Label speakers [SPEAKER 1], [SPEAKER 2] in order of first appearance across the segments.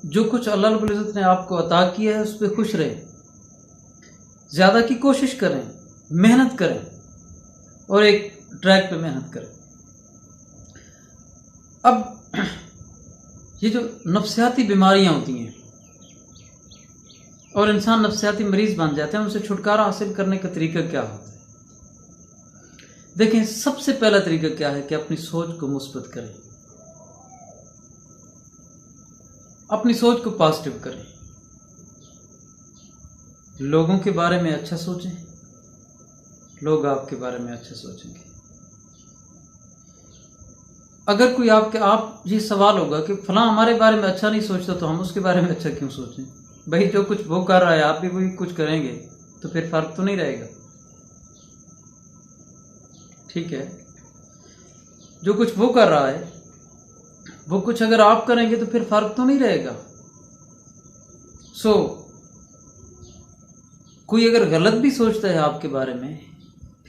[SPEAKER 1] जो कुछ अल्लाह रब्बुल इज़्ज़त ने आपको अता किया है उस पर खुश रहें, ज़्यादा की कोशिश करें, मेहनत करें और एक ट्रैक पे मेहनत करें। अब ये जो नफ्सियाती बीमारियां होती हैं और इंसान नफ्सियाती मरीज बन जाते हैं, उनसे छुटकारा हासिल करने का तरीका क्या होता है? देखें, सबसे पहला तरीका क्या है कि अपनी सोच को मुस्बत करें, अपनी सोच को पॉजिटिव करें, लोगों के बारे में अच्छा सोचें, लोग आपके बारे में अच्छा सोचेंगे। अगर कोई आप ये सवाल होगा कि फलां हमारे बारे में अच्छा नहीं सोचता तो हम उसके बारे में अच्छा क्यों सोचें? भाई, जो कुछ वो कर रहा है आप भी वही कुछ करेंगे तो फिर फर्क तो नहीं रहेगा। ठीक है, जो कुछ वो कर रहा है वो कुछ अगर आप करेंगे तो फिर फर्क तो नहीं रहेगा। कोई अगर गलत भी सोचता है आपके बारे में,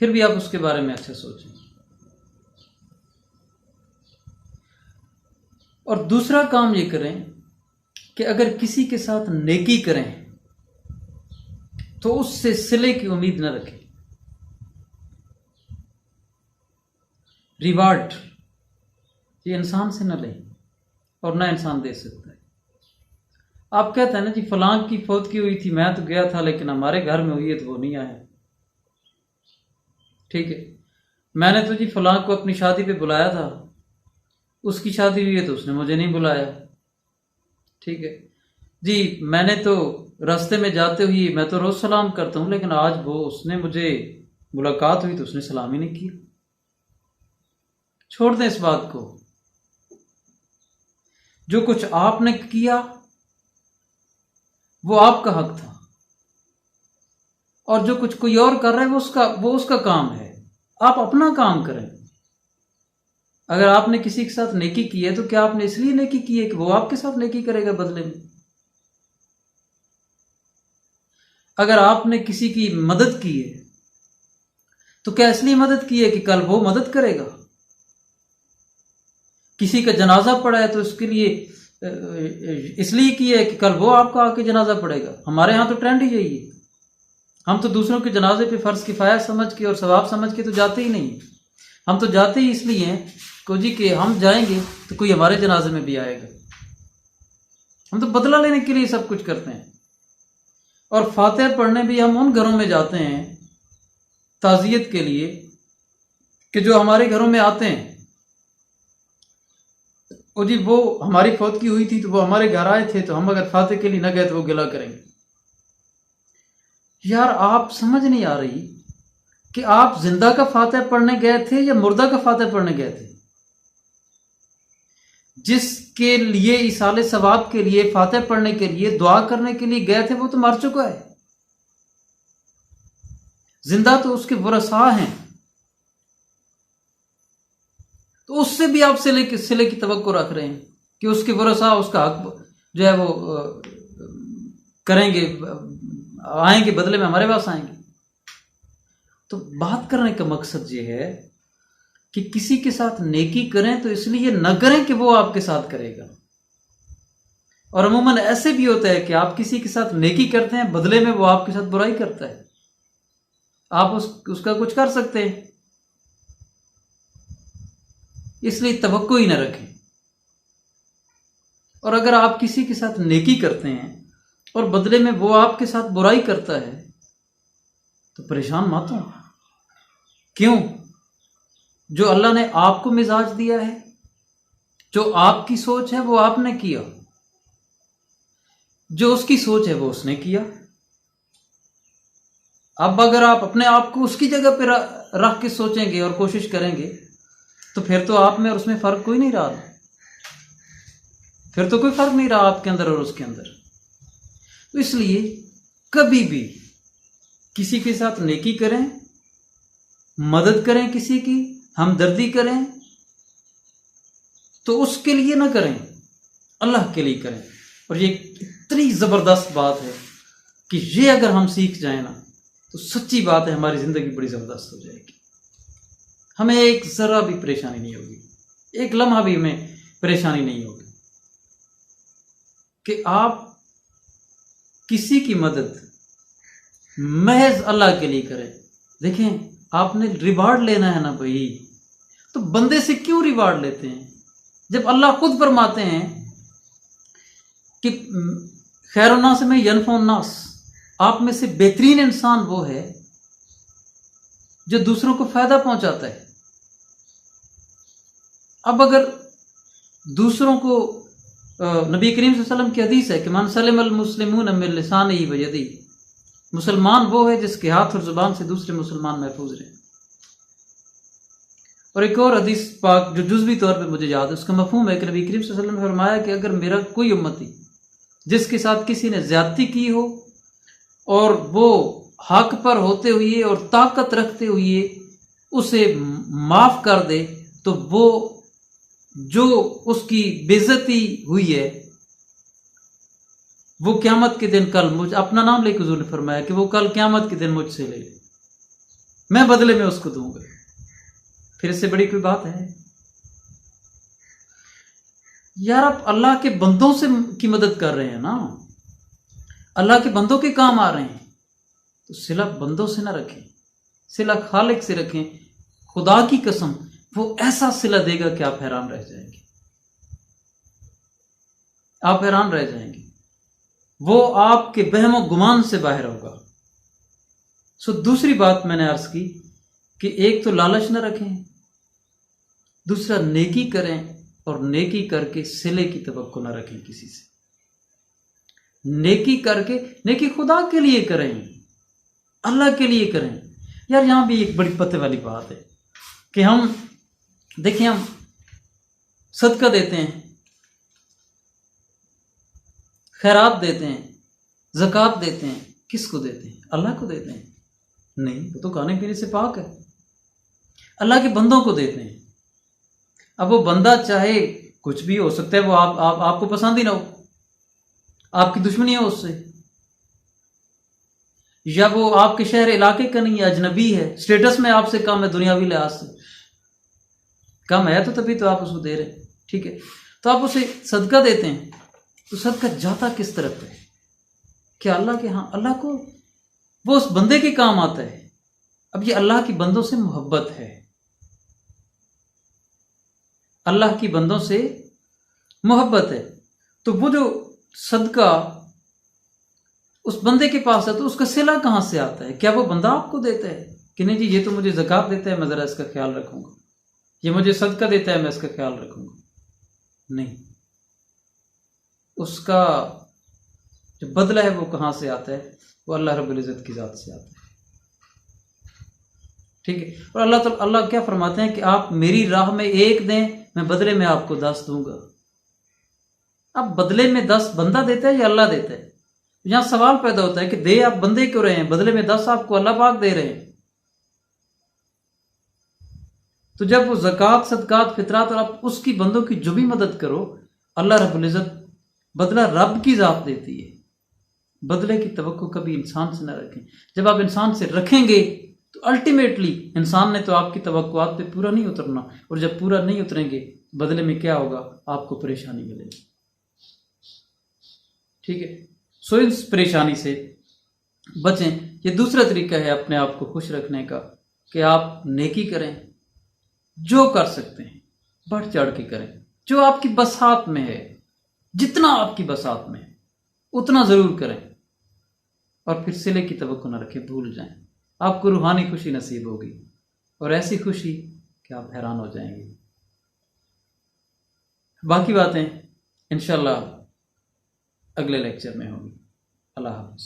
[SPEAKER 1] फिर भी आप उसके बारे में अच्छा सोचें। और दूसरा काम ये करें कि अगर किसी के साथ नेकी करें तो उससे सिले की उम्मीद न रखें। रिवार्ड ये इंसान से न लें और ना इंसान दे सकता है। आप कहते हैं ना जी, फलां की फौतगी हुई थी, मैं तो गया था, लेकिन हमारे घर में हुई है तो वो नहीं आया। ठीक है, मैंने तो जी फलां को अपनी शादी पे बुलाया था, उसकी शादी हुई है तो उसने मुझे नहीं बुलाया। ठीक है जी, मैंने तो रास्ते में जाते हुए, मैं तो रोज सलाम करता हूं, लेकिन आज वो उसने मुझे मुलाकात हुई तो उसने सलाम ही नहीं किया। छोड़ दें इस बात को। जो कुछ आपने किया वो आपका हक था, और जो कुछ कोई और कर रहा है वो उसका काम है। आप अपना काम करें। अगर आपने किसी के साथ नेकी की है तो क्या आपने इसलिए नेकी की है कि वो आपके साथ नेकी करेगा बदले में? अगर आपने किसी की मदद की है तो क्या इसलिए मदद की है कि कल वो मदद करेगा? किसी का जनाजा पड़ा है तो उसके लिए इसलिए किया है कि कल वो आपका आके जनाजा पड़ेगा। हमारे यहाँ तो ट्रेंड ही यही है। हम तो दूसरों के जनाजे पे फर्ज किफाया समझ के और सवाब समझ के तो जाते ही नहीं। हम तो जाते ही इसलिए हैं को जी कि हम जाएंगे तो कोई हमारे जनाजे में भी आएगा। हम तो बदला लेने के लिए सब कुछ करते हैं। और फातिहा पढ़ने भी हम उन घरों में जाते हैं ताज़ियत के लिए कि जो हमारे घरों में आते हैं। ओ जी, वो हमारी फौतगी हुई थी तो वो हमारे घर आए थे, तो हम अगर फातिहा के लिए न गए तो वो गिला करेंगे। यार, आप समझ नहीं आ रही कि आप जिंदा का फातिहा पढ़ने गए थे या मुर्दा का फातिहा पढ़ने गए थे। जिसके लिए इसाले सवाब के लिए, फातिहा पढ़ने के लिए, दुआ करने के लिए गए थे, वो तो मर चुका है। जिंदा तो उसके वरसा हैं, तो उससे भी आप सिले की तवक्को रख रहे हैं कि उसके वरसा उसका हक जो है वो करेंगे, आएंगे, बदले में हमारे पास आएंगे। तो बात करने का मकसद ये है कि किसी के साथ नेकी करें तो इसलिए न करें कि वो आपके साथ करेगा। और अमूमन ऐसे भी होता है कि आप किसी के साथ नेकी करते हैं, बदले में वो आपके साथ बुराई करता है। आप उसका कुछ कर सकते हैं, इसलिए तवक्को ही न रखें। और अगर आप किसी के साथ नेकी करते हैं और बदले में वो आपके साथ बुराई करता है तो परेशान मत हो। क्यों? जो अल्लाह ने आपको मिजाज दिया है, जो आपकी सोच है वो आपने किया, जो उसकी सोच है वो उसने किया। अब अगर आप अपने आप को उसकी जगह पे रख के सोचेंगे और कोशिश करेंगे तो फिर तो आप में और उसमें फर्क कोई नहीं रहा। फिर तो कोई फर्क नहीं रहा आपके अंदर और उसके अंदर। तो इसलिए कभी भी किसी के साथ नेकी करें, मदद करें, किसी की हमदर्दी करें, तो उसके लिए ना करें, अल्लाह के लिए करें। और ये इतनी जबरदस्त बात है कि ये अगर हम सीख जाए ना तो सच्ची बात है, हमारी जिंदगी बड़ी जबरदस्त हो जाएगी। हमें एक जरा भी परेशानी नहीं होगी, एक लम्हा भी हमें परेशानी नहीं होगी। कि आप किसी की मदद महज अल्लाह के लिए करें। देखें, आपने रिवार्ड लेना है ना भाई, तो बंदे से क्यों रिवार्ड लेते हैं, जब अल्लाह खुद फरमाते हैं कि खैरुन्नास में यनफउन्नास, आप में से बेहतरीन इंसान वो है जो दूसरों को फायदा पहुंचाता है। अब अगर दूसरों को नबी करीम सल्लल्लाहु अलैहि वसल्लम की हदीस है कि मन सलिमल मुस्लिमून मिन लिसानिही व यदिही, मुसलमान वो है जिसके हाथ और जुबान से दूसरे मुसलमान महफूज रहे। और एक और हदीस पाक जो जुज़वी तौर पे मुझे याद है, उसका मफहूम है कि नबी करीम सल्लल्लाहु अलैहि वसल्लम ने फरमाया कि अगर मेरा कोई उम्मती जिसके साथ किसी ने ज्यादती की हो और वो हक पर होते हुए और ताकत रखते हुए उसे माफ कर दे, तो वो जो उसकी बेइज्जती हुई है वो क़यामत के दिन कल मुझ अपना नाम लेकर हुजूर ने फरमाया कि वो कल क़यामत के दिन मुझसे ले, मैं बदले में उसको दूंगा। फिर इससे बड़ी कोई बात है यार? आप अल्लाह के बंदों से की मदद कर रहे हैं ना, अल्लाह के बंदों के काम आ रहे हैं, तो सिला बंदों से ना रखें, सिला खालिक से रखें। खुदा की कसम, वो ऐसा सिला देगा कि आप हैरान रह जाएंगे, आप हैरान रह जाएंगे। वो आपके वहम गुमान से बाहर होगा। सो दूसरी बात मैंने अर्ज की कि एक तो लालच न रखें, दूसरा नेकी करें, और नेकी करके सिले की तवक्को न रखें किसी से। नेकी करके, नेकी खुदा के लिए करें, अल्लाह के लिए करें। यार यहां भी एक बड़ी पते वाली बात है कि हम देखिए, हम सदका देते हैं, खैरात देते हैं, ज़कात देते हैं, किसको देते हैं? अल्लाह को देते हैं? नहीं, वो तो खाने पीने से पाक है। अल्लाह के बंदों को देते हैं। अब वो बंदा चाहे कुछ भी हो सकता है, वो आपको पसंद ही ना हो, आपकी दुश्मनी हो उससे, या वो आपके शहर इलाके का नहीं है, अजनबी है, स्टेटस में आपसे कम है, दुनियावी लिहाज से कम है, तो तभी तो आप उसको दे रहे हैं, ठीक है? तो आप उसे सदका देते हैं, तो सदका जाता किस तरफ है? क्या अल्लाह के? हाँ, अल्लाह को, वो उस बंदे के काम आता है। अब ये अल्लाह की बंदों से मोहब्बत है, अल्लाह की बंदों से मोहब्बत है। तो वो जो सदका उस बंदे के पास है, तो उसका सिला कहां से आता है? क्या वो बंदा आपको देता है कि नहीं जी, ये तो मुझे ज़कात देता है, मैं ज़रा इसका ख्याल रखूंगा, ये मुझे सदका देता है, मैं इसका ख्याल रखूंगा? नहीं, उसका जो बदला है वो कहां से आता है? वो अल्लाह रब्बुल इज़्ज़त की ज़ात से आता है, ठीक है? और अल्लाह क्या फरमाते हैं कि आप मेरी राह में एक दें, मैं बदले में आपको 10 दूंगा। अब बदले में 10 बंदा देता है या अल्लाह देता है? यहां सवाल पैदा होता है कि दे आप बंदे क्यों रहे हैं, बदले में 10 आपको अल्लाह पाक दे रहे हैं। तो जब वो ज़कात, सदकात, फितरात, और आप उसकी बंदों की जो भी मदद करो, अल्लाह रब्बुल इज़्ज़त बदला रब की ज़ात देती है। बदले की तवक्को कभी इंसान से ना रखें। जब आप इंसान से रखेंगे तो अल्टीमेटली इंसान ने तो आपकी तवक्कुआत पे पूरा नहीं उतरना, और जब पूरा नहीं उतरेंगे, बदले में क्या होगा? आपको परेशानी मिलेगी, ठीक है? सो इस परेशानी से बचें। ये दूसरा तरीका है अपने आप को खुश रखने का कि आप नेकी करें, जो कर सकते हैं बढ़ चढ़ के करें, जो आपकी बसात में है, जितना आपकी बसात में है उतना जरूर करें, और फिर सिले की तवक्को न रखें, भूल जाएं। आपको रूहानी खुशी नसीब होगी, और ऐसी खुशी कि आप हैरान हो जाएंगे। बाकी बातें इंशाल्लाह अगले लेक्चर में होगी। अल्लाह हाफ़िज़।